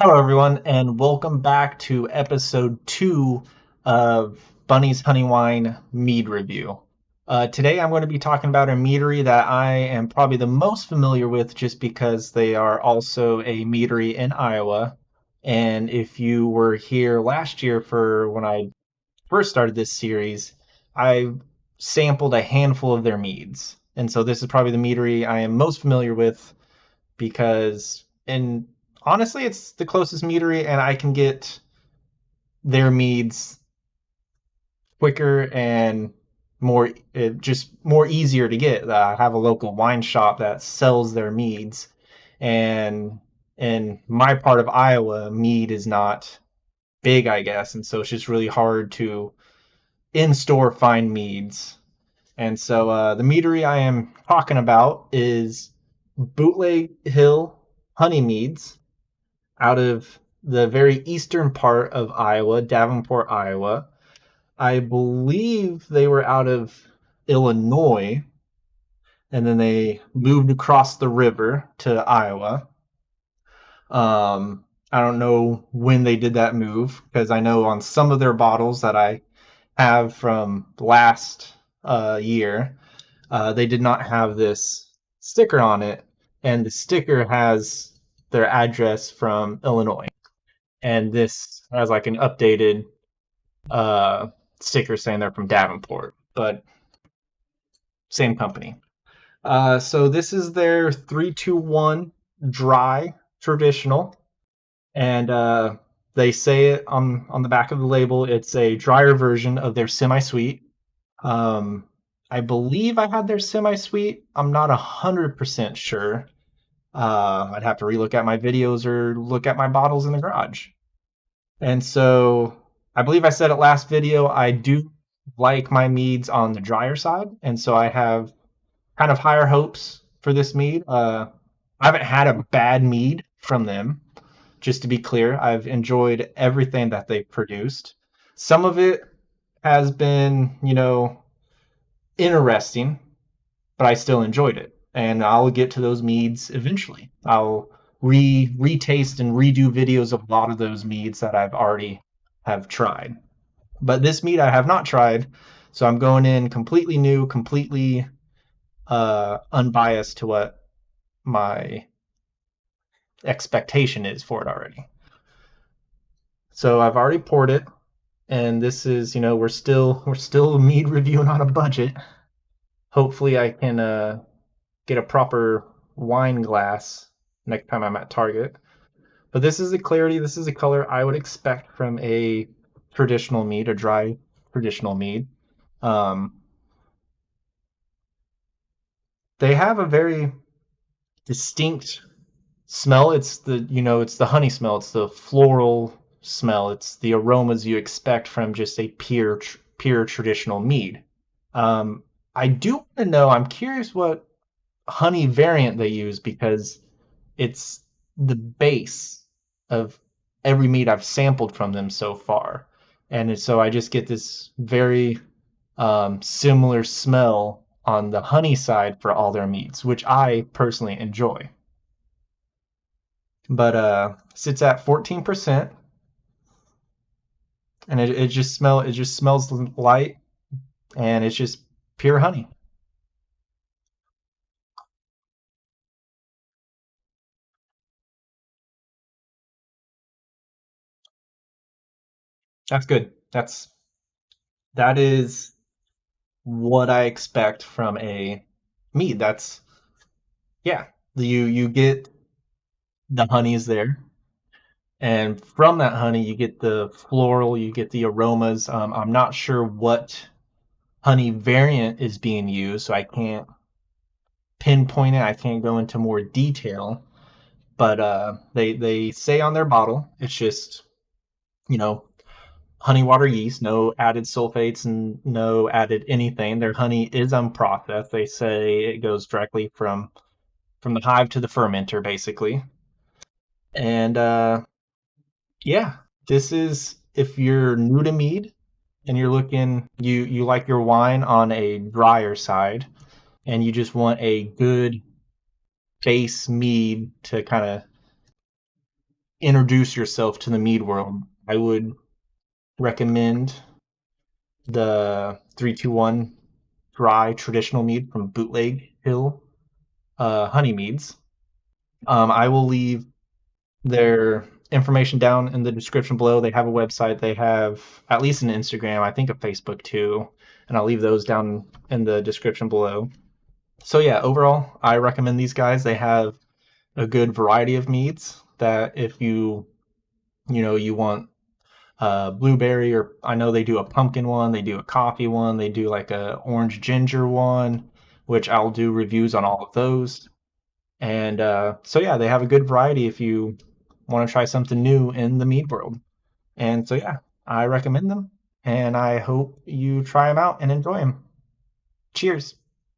Hello, everyone, and welcome back to episode 2 of Bunny's Honey Wine Mead Review. Today, I'm going to be talking about a meadery that I am probably the most familiar with just because they are also a meadery in Iowa. And if you were here last year for when I first started this series, I sampled a handful of their meads. And so this is probably the meadery I am most familiar with because and honestly it's the closest meadery and I can get their meads quicker and more just more easier to get. I have a local wine shop that sells their meads, and in my part of Iowa, mead is not big, I guess, and so it's just really hard to in store find meads. And so the meadery I am talking about is Bootleg Hill Honey Meads out of the very eastern part of Iowa, Davenport, Iowa. I believe they were out of Illinois, and then they moved across the river to Iowa. I don't know when they did that move because I know on some of their bottles that I have from last year, they did not have this sticker on it, and the sticker has their address from Illinois. And this has like an updated uh, sticker saying they're from Davenport, but same company. So this is their 321 dry traditional, and they say it on the back of the label. It's a drier version of their semi-sweet. Um, I believe I had their semi-sweet. I'm not 100% sure. I'd have to relook at my videos or look at my bottles in the garage. And so I believe I said it last video, I do like my meads on the drier side, and so I have kind of higher hopes for this mead. I haven't had a bad mead from them, just to be clear. I've enjoyed everything that they've produced. Some of it has been, interesting, but I still enjoyed it. And I'll get to those meads eventually. I'll retaste and redo videos of a lot of those meads that I've already have tried. But this mead I have not tried, so I'm going in completely new, completely unbiased to what my expectation is for it already. So I've already poured it, and this is, we're still mead reviewing on a budget. Hopefully I can get a proper wine glass next time I'm at Target. But this is the clarity, this is the color I would expect from a traditional mead, a dry traditional mead. Um, they have a very distinct smell. It's the honey smell. It's the floral smell. It's the aromas you expect from just a pure traditional mead. I do want to know. I'm curious what honey variant they use because it's the base of every meat I've sampled from them so far. And so I just get this very similar smell on the honey side for all their meats, which I personally enjoy. But sits at 14%, and it just smells light, and it's just pure honey. That's good. That is what I expect from a mead. That's yeah. You get the honey is there, and from that honey you get the floral, you get the aromas. I'm not sure what honey variant is being used, so I can't pinpoint it. I can't go into more detail, but they say on their bottle it's just you know honey water yeast, no added sulfates and no added anything. Their honey is unprocessed. They say it goes directly from the hive to the fermenter, basically. And yeah, this is if you're new to mead and you're looking, you like your wine on a drier side, and you just want a good base mead to kind of introduce yourself to the mead world, I would recommend the 321 dry traditional mead from Bootleg Hill Honey Meads. I will leave their information down in the description below. They have a website, they have at least an Instagram, I think a Facebook too, and I'll leave those down in the description below. So yeah, overall, I recommend these guys. They have a good variety of meats that if you want blueberry, or I know they do a pumpkin one, they do a coffee one, they do like a orange ginger one, which I'll do reviews on all of those. And so yeah, they have a good variety if you want to try something new in the mead world. And so yeah, I recommend them, and I hope you try them out and enjoy them. Cheers.